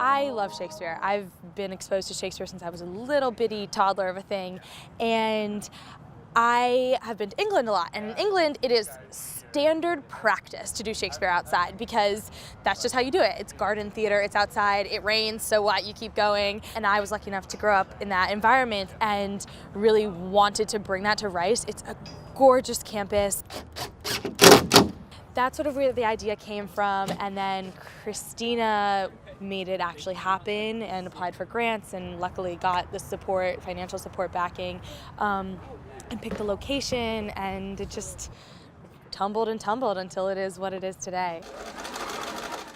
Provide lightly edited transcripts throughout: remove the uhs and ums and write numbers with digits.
I love Shakespeare. I've been exposed to Shakespeare since I was a little bitty toddler of a thing, and I have been to England a lot, and in England it is standard practice to do Shakespeare outside because that's just how you do it. It's garden theater, it's outside, it rains, so what, you keep going. And I was lucky enough to grow up in that environment and really wanted to bring that to Rice. It's a gorgeous campus. That's sort of where the idea came from, and then Christina made it actually happen and applied for grants and luckily got the support, financial support backing, and picked the location, and it just tumbled and tumbled until it is what it is today.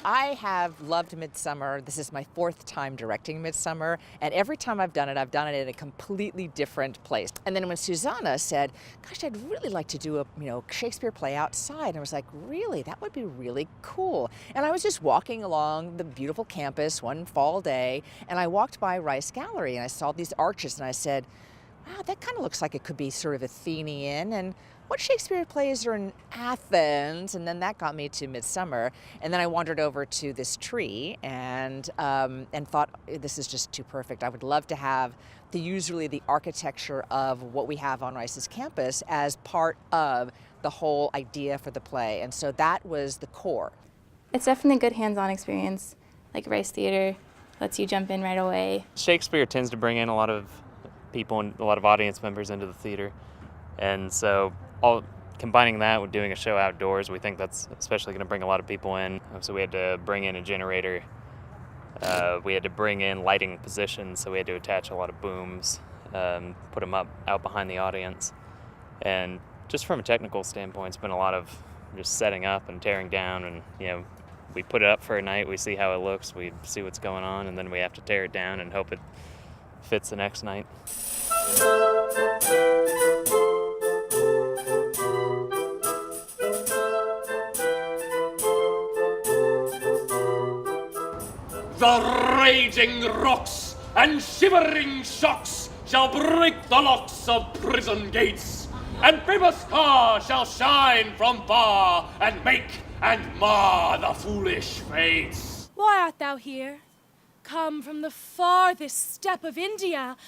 I have loved Midsummer. This is my 4th time directing Midsummer, and every time I've done it in a completely different place. And then when Susanna said, gosh, I'd really like to do a Shakespeare play outside, I was like, really? That would be really cool. And I was just walking along the beautiful campus one fall day, and I walked by Rice Gallery, and I saw these arches, and I said, wow, that kind of looks like it could be sort of Athenian, and what Shakespeare plays are in Athens? And then that got me to Midsummer. And then I wandered over to this tree and thought, this is just too perfect. I would love to have usually the architecture of what we have on Rice's campus as part of the whole idea for the play. And so that was the core. It's definitely a good hands-on experience. Like Rice Theater lets you jump in right away. Shakespeare tends to bring in a lot of people and a lot of audience members into the theater. And so combining that with doing a show outdoors, we think that's especially going to bring a lot of people in. So we had to bring in a generator. We had to bring in lighting positions, so we had to attach a lot of booms, put them up out behind the audience. And just from a technical standpoint, it's been a lot of just setting up and tearing down. And, we put it up for a night, we see how it looks, we see what's going on, and then we have to tear it down and hope it fits the next night. The raging rocks and shivering shocks shall break the locks of prison gates, and famous star shall shine from far and make and mar the foolish fates. Why art thou here? Come from the farthest steppe of India,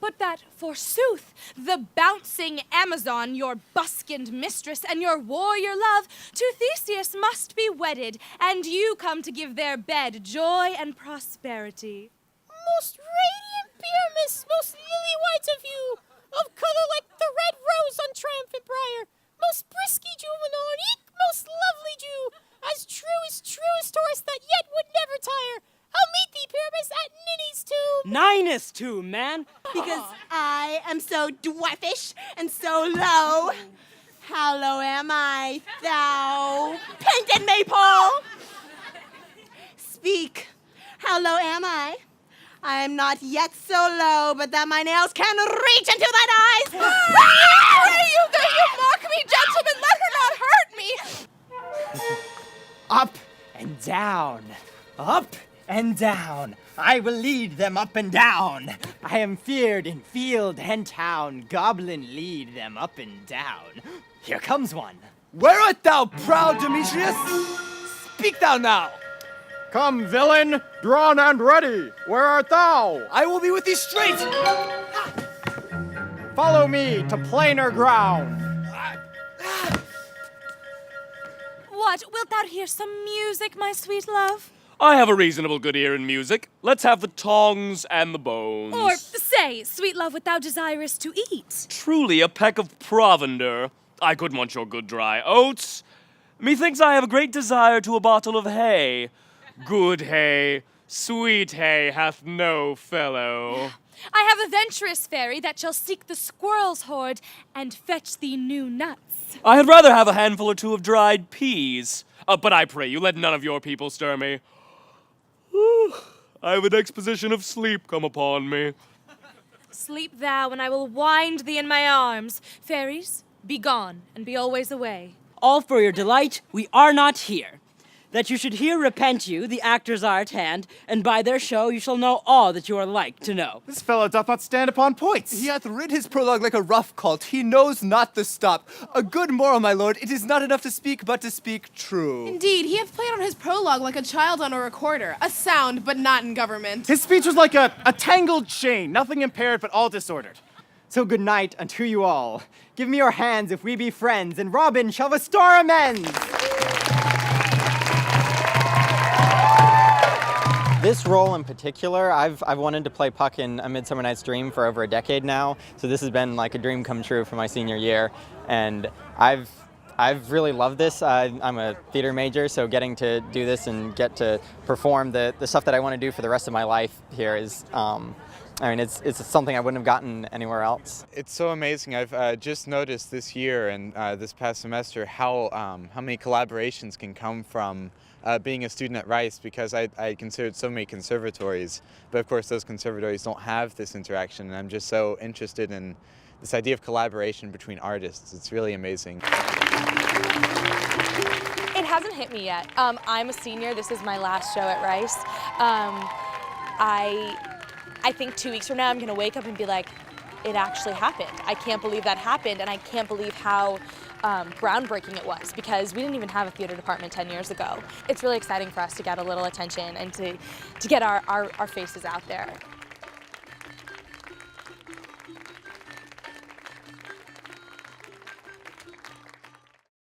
but that, forsooth, the bouncing Amazon, your buskined mistress and your warrior love, to Theseus must be wedded, and you come to give their bed joy and prosperity. Most radiant Pyramus, most lily-white of you, of color like the red rose on triumphant briar, most brisky Juvenal, eke most lovely Jew, as truest Taurus that yet would never tire. I'll meet thee, Pyramus, at Ninny's tomb. Ninus tomb, man. Because I am so dwarfish and so low. How low am I, thou painted maypole? Speak, how low am I? I am not yet so low, but that my nails can reach into thine eyes. You mock me, gentlemen, let her not hurt me. Up and down, up and down. I will lead them up and down. I am feared in field and town. Goblin, lead them up and down. Here comes one. Where art thou, proud Demetrius? Speak thou now. Come, villain, drawn and ready. Where art thou? I will be with thee straight. Follow me to plainer ground. What, wilt thou hear some music, my sweet love? I have a reasonable good ear in music. Let's have the tongs and the bones. Or say, sweet love, what thou desirest to eat? Truly a peck of provender. I could want your good dry oats. Methinks I have a great desire to a bottle of hay. Good hay, sweet hay hath no fellow. I have a venturous fairy that shall seek the squirrel's hoard and fetch thee new nuts. I had rather have a handful or two of dried peas. But I pray you, let none of your people stir me. I have an exposition of sleep come upon me. Sleep thou, and I will wind thee in my arms. Fairies, be gone, and be always away. All for your delight, we are not here. that you should here repent you, the actors are at hand, and by their show you shall know all that you are like to know. This fellow doth not stand upon points. He hath rid his prologue like a rough colt. He knows not the stop. A good moral, my lord. It is not enough to speak, but to speak true. Indeed, he hath played on his prologue like a child on a recorder, a sound, but not in government. His speech was like a tangled chain, nothing impaired, but all disordered. So good night unto you all. Give me your hands if we be friends, and Robin shall restore amends. This role in particular, I've wanted to play Puck in A Midsummer Night's Dream for over a decade now, so this has been like a dream come true for my senior year, and I've really loved this. I'm a theater major, so getting to do this and get to perform the stuff that I want to do for the rest of my life here is, I mean, it's something I wouldn't have gotten anywhere else. It's so amazing. I've just noticed this year and this past semester how many collaborations can come from being a student at Rice, because I considered so many conservatories, but of course those conservatories don't have this interaction, and I'm just so interested in this idea of collaboration between artists. It's really amazing. It hasn't hit me yet. I'm a senior. This is my last show at Rice. I think 2 weeks from now I'm going to wake up and be like, it actually happened. I can't believe that happened, and I can't believe how groundbreaking it was, because we didn't even have a theater department 10 years ago. It's really exciting for us to get a little attention and to get our faces out there.